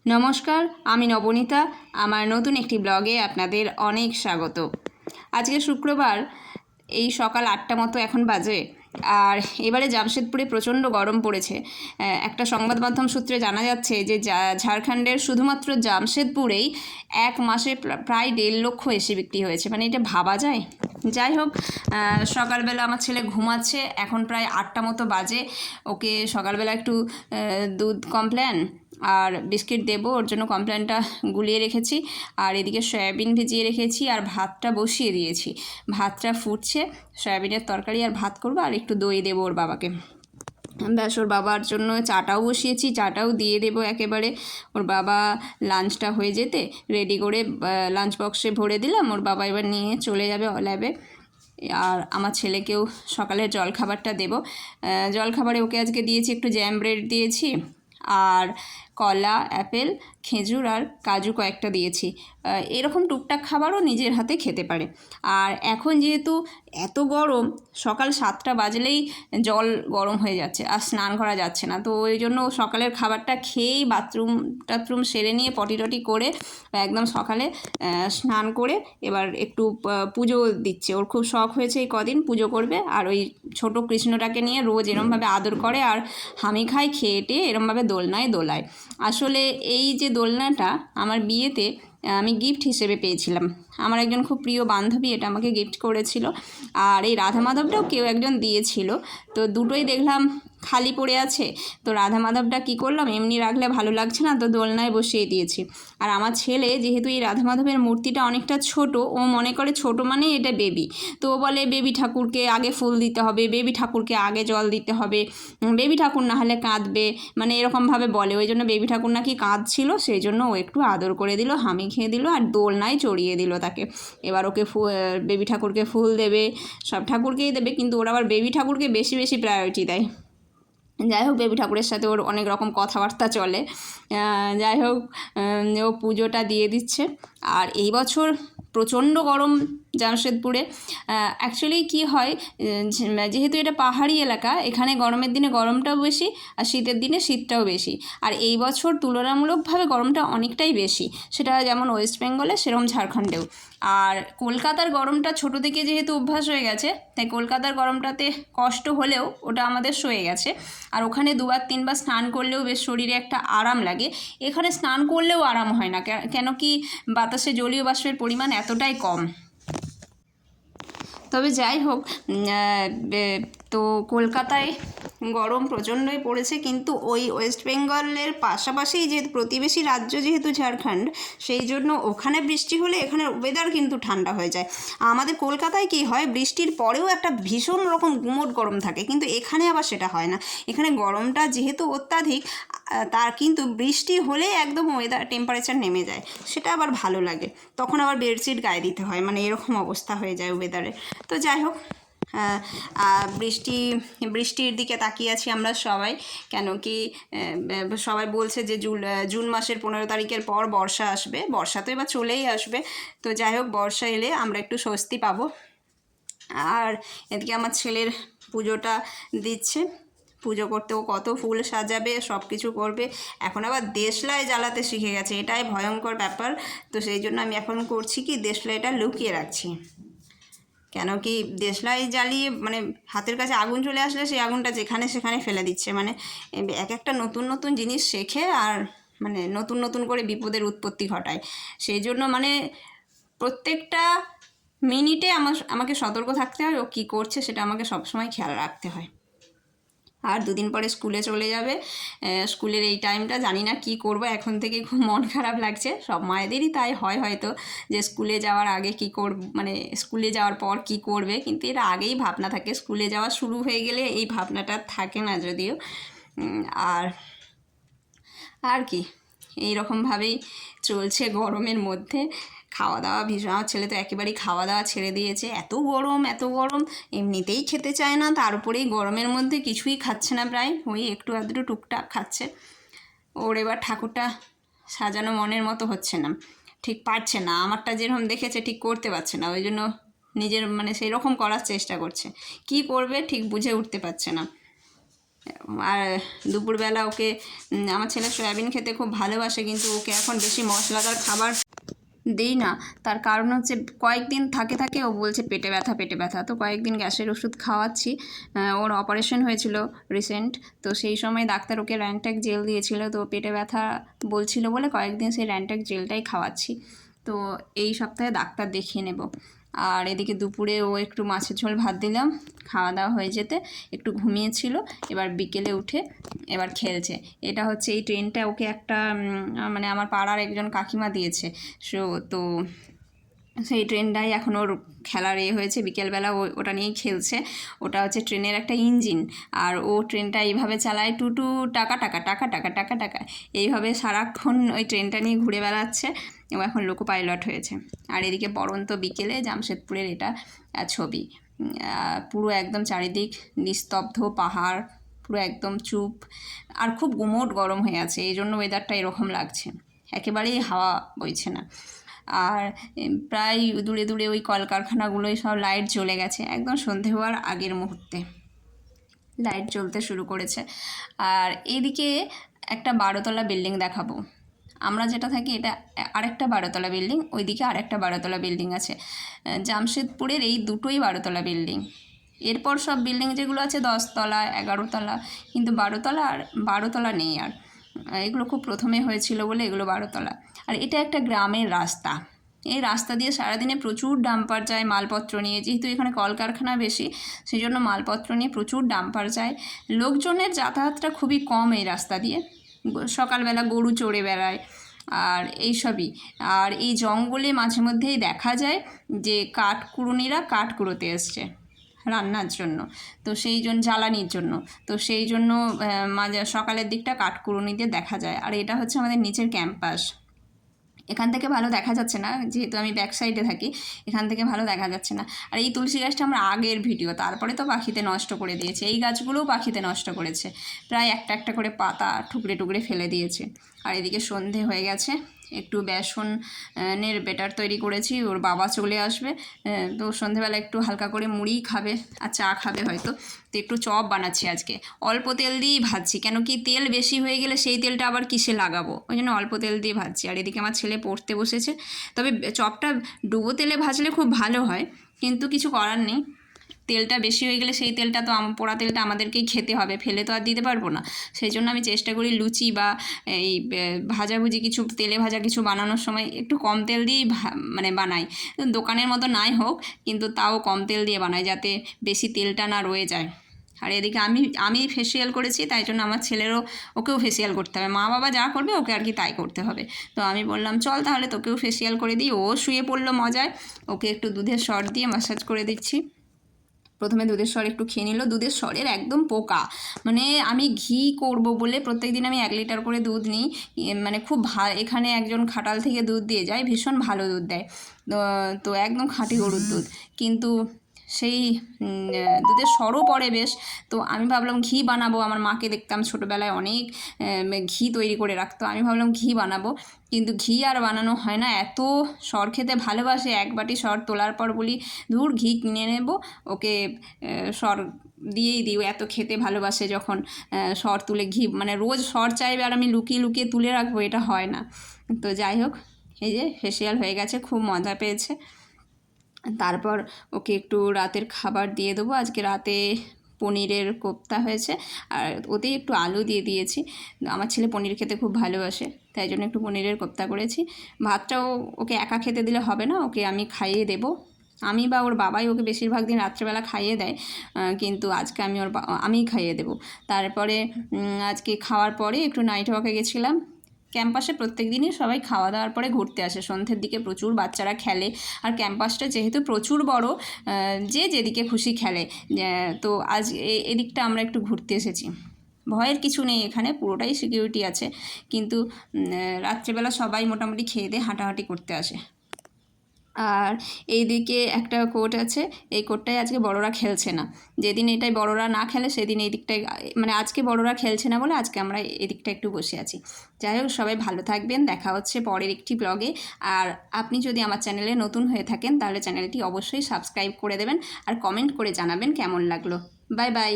নমস্কার, আমি নবনীতা। আমার নতুন একটি ব্লগে আপনাদের অনেক স্বাগত। আজকে শুক্রবার, এই সকাল 8টা মতো এখন বাজে। আর এবারে জামশেদপুরে প্রচণ্ড গরম পড়েছে। একটা সংবাদ মাধ্যম সূত্রে জানা যাচ্ছে যে ঝাড়খণ্ডের শুধুমাত্র জামশেদপুরেই এক মাসে প্রায় 1.5 লক্ষ এসি বিক্রি হয়েছে। মানে এটা ভাবা যায়? যাই হোক, সকালবেলা আমার ছেলে ঘুমাচ্ছে, এখন প্রায় 8টা মতো বাজে। ওকে সকালবেলা একটু দুধ কমপ্ল্যান আর বিস্কিট দেবো, ওর জন্য কমপ্ল্যানটা গুলিয়ে রেখেছি। আর এদিকে সয়াবিন ভিজিয়ে রেখেছি আর ভাতটা বসিয়ে দিয়েছি। ভাতটা ফুটছে, সয়াবিনের তরকারি আর ভাত করবো, আর একটু দই দেবো ওর বাবাকে। ব্যাস, ওর বাবার জন্য চাটাও বসিয়েছি, চাটাও দিয়ে দেবো একেবারে। ওর বাবা লাঞ্চটা হয়ে যেতে রেডি করে লাঞ্চ বক্সে ভরে দিলাম। ওর বাবা এবার নিয়ে চলে যাবে ল্যাবে। আর আমার ছেলেকেও সকালের জলখাবারটা দেবো। জলখাবারে ওকে আজকে দিয়েছি একটু জ্যাম ব্রেড দিয়েছি, আর কলা, অ্যাপেল, খেজুর আর কাজু কয়েকটা দিয়েছি। এরকম টুকটাক খাবারও নিজের হাতে খেতে পারে। আর এখন যেহেতু এত গরম, সকাল 7টা বাজলেই জল গরম হয়ে যাচ্ছে আর স্নান করা যাচ্ছে না। তো ওই জন্য সকালের খাবারটা খেয়েই বাথরুম সেরে নিয়ে পটি টটি করে একদম সকালে স্নান করে এবার একটু পুজো দিচ্ছে। ওর খুব শখ হয়েছে এই কদিন পুজো করবে। আর ওই ছোটো কৃষ্ণটাকে নিয়ে রোজ এরমভাবে আদর করে আর হামি খায়, খেয়ে টেয়ে এরমভাবে দোলনায় দোলায়। আসলে এই যে দোলনাটা আমার বিয়েতে আমি গিফট হিসেবে পেয়েছিলাম। আমার একজন খুব প্রিয় বান্ধবী এটা আমাকে গিফট করেছিল। আর এই রাধা মাধবটাও কেউ একজন দিয়েছিল। তো দুটোই দেখলাম খালি পড়ে আছে। তো রাধা মাধবটা কী করলাম, এমনি রাখলে ভালো লাগছে না, তো দোলনায় বসিয়ে দিয়েছি। আর আমার ছেলে যেহেতু এই রাধা মাধবের মূর্তিটা অনেকটা ছোট, ও মনে করে ছোট মানে এটা বেবি। তো ও বলে বেবি ঠাকুরকে আগে ফুল দিতে হবে, বেবি ঠাকুরকে আগে জল দিতে হবে, বেবি ঠাকুর না হলে কাঁদবে, মানে এরকমভাবে বলে। ওই জন্য বেবি ঠাকুর নাকি কাঁদছিল, সেই জন্য ও একটু আদর করে দিল, হামি খেয়ে দিল আর দোলনায় চড়িয়ে দিল তাকে। এবার ওকে বেবি ঠাকুরকে ফুল দেবে, সব ঠাকুরকেই দেবে, কিন্তু ওরা আবার বেবি ঠাকুরকে বেশি বেশি প্রায়োরিটি দেয়। যাই হোক, বেবি ঠাকুরের সাথে ওর অনেক রকম কথাবার্তা চলে। যাই হোক, ও পুজোটা দিয়ে দিচ্ছে। আর এই বছর প্রচণ্ড গরম জামশেদপুরে। অ্যাকচুয়ালি কী হয়, যেহেতু এটা পাহাড়ি এলাকা, এখানে গরমের দিনে গরমটাও বেশি আর শীতের দিনে শীতটাও বেশি। আর এই বছর তুলনামূলকভাবে গরমটা অনেকটাই বেশি, সেটা যেমন ওয়েস্ট বেঙ্গলে সেরকম ঝাড়খণ্ডেও। আর কলকাতার গরমটা ছোটো থেকে যেহেতু অভ্যাস হয়ে গেছে, তাই কলকাতার গরমটাতে কষ্ট হলেও ওটা আমাদের সয়ে গেছে। আর ওখানে 2-3বার স্নান করলেও বেশ শরীরে একটা আরাম লাগে। এখানে স্নান করলেও আরাম হয় না, কেন কি বাতাসে জলীয় বাষ্পের পরিমাণ এতটাই কম। তবে যাই হোক, তো কলকাতায় গরম প্রচণ্ডই পড়েছে, কিন্তু ওই ওয়েস্ট বেঙ্গলের পাশাপাশি যে প্রতিবেশী রাজ্য যেহেতু ঝাড়খণ্ড, সেই জন্য ওখানে বৃষ্টি হলে এখানের ওয়েদার কিন্তু ঠান্ডা হয়ে যায়। আমাদের কলকাতায় কী হয়, বৃষ্টির পরেও একটা ভীষণ রকম গুমোট গরম থাকে, কিন্তু এখানে আবার সেটা হয় না। এখানে গরমটা যেহেতু অত্যাধিক, তার কিন্তু বৃষ্টি হলে একদম ওয়েদার টেম্পারেচার নেমে যায়, সেটা আবার ভালো লাগে। তখন আবার বেডশিট গায়ে দিতে হয়, মানে এরকম অবস্থা হয়ে যায় ওয়েদারে। তো যাই হোক, বৃষ্টির দিকে তাকিয়ে আছি আমরা সবাই। কেন কি সবাই বলছে যে জুন মাসের 15 তারিখের পর বর্ষা আসবে। বর্ষা তো এবার চলেই আসবে। তো যাই হোক, বর্ষা এলে আমরা একটু স্বস্তি পাবো। আর এদিকে আমার ছেলের পুজোটা দিচ্ছে। পুজো করতেও কত ফুল সাজাবে, সব কিছু করবে। এখন আবার দেশলাই জ্বালাতে শিখে গেছে, এটাই ভয়ঙ্কর ব্যাপার। তো সেই জন্য আমি এখন করছি কি, দেশলাইটা লুকিয়ে রাখছি। কেন কি দেশলাই জ্বালিয়ে মানে হাতের কাছে আগুন চলে আসলে সেই আগুনটা যেখানে সেখানে ফেলে দিচ্ছে। মানে এক একটা নতুন নতুন জিনিস শেখে আর মানে নতুন নতুন করে বিপদের উৎপত্তি ঘটায়। সেই জন্য মানে প্রত্যেকটা মিনিটে আমাকে সতর্ক থাকতে হয়, ও কী করছে সেটা আমাকে সবসময় খেয়াল রাখতে হয়। আর 2 দিন পরে স্কুলে চলে যাবে। স্কুলের এই টাইমটা জানি না কী করব, এখন থেকে খুব মন খারাপ লাগছে। সব মায়েদেরই তাই হয় হয়তো, যে স্কুলে যাওয়ার আগে কী মানে স্কুলে যাওয়ার পর কী করবে, কিন্তু এর আগেই ভাবনা থাকে। স্কুলে যাওয়া শুরু হয়ে গেলে এই ভাবনাটা থাকে না যদিও। আর কি, এই রকমভাবেই চলছে গরমের মধ্যে। খাওয়া দাওয়া ভীষণ, আমার ছেলে তো একেবারেই খাওয়া দাওয়া ছেড়ে দিয়েছে। এত গরম এমনিতেই খেতে চায় না, তার উপরেই গরমের মধ্যে কিছুই খাচ্ছে না প্রায়, ওই একটু আধটু টুকটাক খাচ্ছে। ওর এবার ঠাকুরটা সাজানো মনের মতো হচ্ছে না, ঠিক পারছে না। আমারটা যেরকম দেখেছে ঠিক করতে পারছে না, ওই জন্য নিজের মানে সেই রকম করার চেষ্টা করছে। কি করবে ঠিক বুঝে উঠতে পারছে না। আর দুপুরবেলা ওকে আমার ছেলে সয়াবিন খেতে খুব ভালোবাসে, কিন্তু ওকে এখন বেশি মশলাদার খাবার দেই না। তার কারণ হচ্ছে কয়েকদিন থাকে ও বলছে পেটে ব্যথা, তো কয়েকদিন গ্যাসের ওষুধ খাওয়াচ্ছি। ওর অপারেশন হয়েছিল রিসেন্ট, তো সেই সময় ডাক্তার ওকে র্যানট্যাক জেল দিয়েছিল, তো পেটে ব্যথা বলছিল বলে কয়েকদিন সেই র্যানট্যাক জেলটাই খাওয়াচ্ছি। তো এই সপ্তাহে ডাক্তার দেখিয়ে নেব। আর এদিকে দুপুরে ও একটু মাছের ঝোল ভাত দিলাম, খাওয়া দাওয়া হয়ে যেতে একটু ঘুমিয়েছিল, এবার বিকেলে উঠে এবার খেলছে। এটা হচ্ছে এই ট্রেনটা ওকে একটা মানে আমার পাড়ার একজন কাকিমা দিয়েছে, তো সেই ট্রেনটাই এখন ওর খেলার হয়েছে, বিকেলবেলা ওটা নিয়েই খেলছে। ওটা হচ্ছে ট্রেনের একটা ইঞ্জিন, আর ও ট্রেনটা এইভাবে চালায় টুটু টাকা টাকা টাকা টাকা টাকা টাকা এইভাবে সারাক্ষণ ওই ট্রেনটা নিয়ে ঘুরে বেড়াচ্ছে। ও এখন লোকো পাইলট হয়েছে। আর এদিকে পড়ন্ত বিকেলে জামশেদপুরের এটা ছবি, পুরো একদম চারিদিক নিস্তব্ধ, পাহাড় পুরো একদম চুপ, আর খুব গুমোট গরম হয়ে আছে, এই জন্য ওয়েদারটা এরকম লাগছে, একেবারেই হাওয়া বইছে না। আর প্রায় দূরে দূরে ওই কলকারখানাগুলোয় সব লাইট জ্বলে গেছে, একদম সন্ধে হওয়ার আগের মুহূর্তে লাইট জ্বলতে শুরু করেছে। আর এইদিকে একটা 12তলা বিল্ডিং দেখাবো, আমরা যেটা থাকি এটা আরেকটা 12তলা বিল্ডিং, ওইদিকে আরেকটা 12তলা বিল্ডিং আছে। জামশেদপুরের এই দুটোই 12তলা বিল্ডিং। এরপর সব বিল্ডিং যেগুলো আছে 10তলা 11তলা, কিন্তু 12তলা নেই আর। এগুলো খুব প্রথমে হয়েছিল বলে এগুলো 12তলা। আর এটা একটা গ্রামের রাস্তা, এই রাস্তা দিয়ে সারাদিনে প্রচুর ডাম্পার যায় মালপত্র নিয়ে, যেহেতু এখানে কলকারখানা বেশি সেই জন্য মালপত্র নিয়ে প্রচুর ডাম্পার যায়। লোকজনের যাতায়াতটা খুবই কম এই রাস্তা দিয়ে, সকালবেলা গরু চড়ে বেড়ায় আর এইসবই। আর এই জঙ্গলে মাঝে মধ্যেই দেখা যায় যে কাঠকুড়ুনিরা কাঠ কুড়োতে এসছে রান্নার জন্য, তো সেই জন্য জ্বালানির জন্য, তো সেই জন্য মাঝে সকালের দিকটা কাঠকুড়ুনিদের দেখা যায়। আর এটা হচ্ছে আমাদের নিচের ক্যাম্পাস, এখান থেকে ভালো দেখা যাচ্ছে না যেহেতু আমি ব্যাক সাইডে থাকি, এখান থেকে ভালো দেখা যাচ্ছে না। আর এই তুলসী গাছটা আমার আগের ভিডিও, তারপরে তো পাখিতে নষ্ট করে দিয়েছে, এই গাছগুলোও পাখিতে নষ্ট করেছে, প্রায় একটা একটা করে পাতা টুকরে টুকরে ফেলে দিয়েছে। আর এদিকে সন্ধে হয়ে গেছে, একটু বেসনের বেটার তৈরি করেছি, ওর বাবা চলে আসবে, তো সন্ধেবেলা একটু হালকা করে মুড়ি খাবে আর চা খাবে হয়তো, তো একটু চপ বানাচ্ছি আজকে, অল্প তেল দিয়েই ভাজছি, কেন কি তেল বেশি হয়ে গেলে সেই তেলটা আবার কিসে লাগাবো, ওই জন্য অল্প তেল দিয়ে ভাজছি। আর এদিকে আমার ছেলে পড়তে বসেছে, তবে চপটা ডুবো তেলে ভাজলে খুব ভালো হয়, কিন্তু কিছু করার নেই, তেলটা বেশি হয়ে গেলে সেই তেলটা তো পোড়া তেলটা আমাদেরকেই খেতে হবে, ফেলে তো আর দিতে পারবো না। সেই জন্য আমি চেষ্টা করি লুচি বা এই ভাজাভুজি কিছু তেলে ভাজা কিছু বানানোর সময় একটু কম তেল দিয়েই মানে বানাই, দোকানের মতো নাই হোক কিন্তু তাও কম তেল দিয়ে বানাই যাতে বেশি তেলটা না রয়ে যায়। আর এদিকে আমি ফেসিয়াল করেছি, তাই জন্য আমার ছেলেরও ওকেও ফেসিয়াল করতে হবে, মা বাবা যা করবে ওকে আর কি তাই করতে হবে। তো আমি বললাম চল তাহলে তোকেও ফেসিয়াল করে দিই, ও শুয়ে পড়লো মজায়, ওকে একটু দুধের সর দিয়ে ম্যাসাজ করে দিচ্ছি। প্রথমে দুধের সর একটু খেয়ে নিল, দুধের সরের একদম পোকা, মানে আমি ঘি করব বলে প্রত্যেক দিন আমি 1 লিটার করে দুধ নিই, মানে খুব এখানে একজন খাটাল থেকে দুধ দিয়ে যায়, ভীষণ ভালো দুধ দেয়, তো একদম খাঁটি গরুর দুধ, কিন্তু সেই দুধের সরও পড়ে বেশ। তো আমি ভাবলাম ঘি বানাবো, আমার মাকে দেখতাম ছোটোবেলায় অনেক ঘি তৈরি করে রাখতো, আমি ভাবলাম ঘি বানাবো, কিন্তু ঘি আর বানানো হয় না, এত সর খেতে ভালোবাসে, 1 বাটি সর তোলার পর বলি ধুর ঘি কিনে নেব, ওকে সর দিয়েই দিই, এত খেতে ভালোবাসে যখন সর তুলে ঘি, মানে রোজ সর চাইবে আর আমি লুকিয়ে লুকিয়ে তুলে রাখবো, এটা হয় না। তো যাই হোক, এই যে ফেসিয়াল হয়ে গেছে, খুব মজা পেয়েছে। তারপর ওকে একটু রাতের খাবার দিয়ে দেবো, আজকে রাতে পনিরের কোপ্তা হয়েছে, আর ওতেই একটু আলু দিয়ে দিয়েছি, আমার ছেলে পনির খেতে খুব ভালোবাসে, তাই জন্য একটু পনিরের কোপ্তা করেছি। ভাতটাও ওকে একা খেতে দিলে হবে না, ওকে আমি খাইয়ে দেবো, আমি বা ওর বাবাই ওকে বেশিরভাগ দিন রাত্রেবেলা খাইয়ে দেয়, কিন্তু আজকে আমিই খাইয়ে দেবো। তারপরে আজকে খাওয়ার পরে একটু নাইট ওয়াকে গেছিলাম, ক্যাম্পাসে প্রত্যেক দিনই সবাই খাওয়া দাওয়ার পরে ঘুরতে আসে, সন্ধ্যের দিকে প্রচুর বাচ্চারা খেলে, আর ক্যাম্পাসটা যেহেতু প্রচুর বড়, যে যেদিকে খুশি খেলে, তো আজ এদিকটা আমরা একটু ঘুরতে এসেছি। ভয়ের কিছু নেই, এখানে পুরোটাই সিকিউরিটি আছে, কিন্তু রাত্রেবেলা সবাই মোটামুটি খেয়ে দিয়ে হাঁটাহাঁটি করতে আসে। আর এইদিকে একটা কোর্ট আছে, এই কোর্টটায় আজকে বড়রা খেলছে না, যেদিন এটাই বড়রা না খেলে সেদিন এই দিকটায়, মানে আজকে বড়রা খেলছে না বলে আজকে আমরা এদিকটা একটু বসে আছি। যাই হোক, সবাই ভালো থাকবেন, দেখা হচ্ছে পরের একটি ব্লগে। আর আপনি যদি আমার চ্যানেলে নতুন হয়ে থাকেন তাহলে চ্যানেলটি অবশ্যই সাবস্ক্রাইব করে দেবেন আর কমেন্ট করে জানাবেন কেমন লাগলো। Bye bye.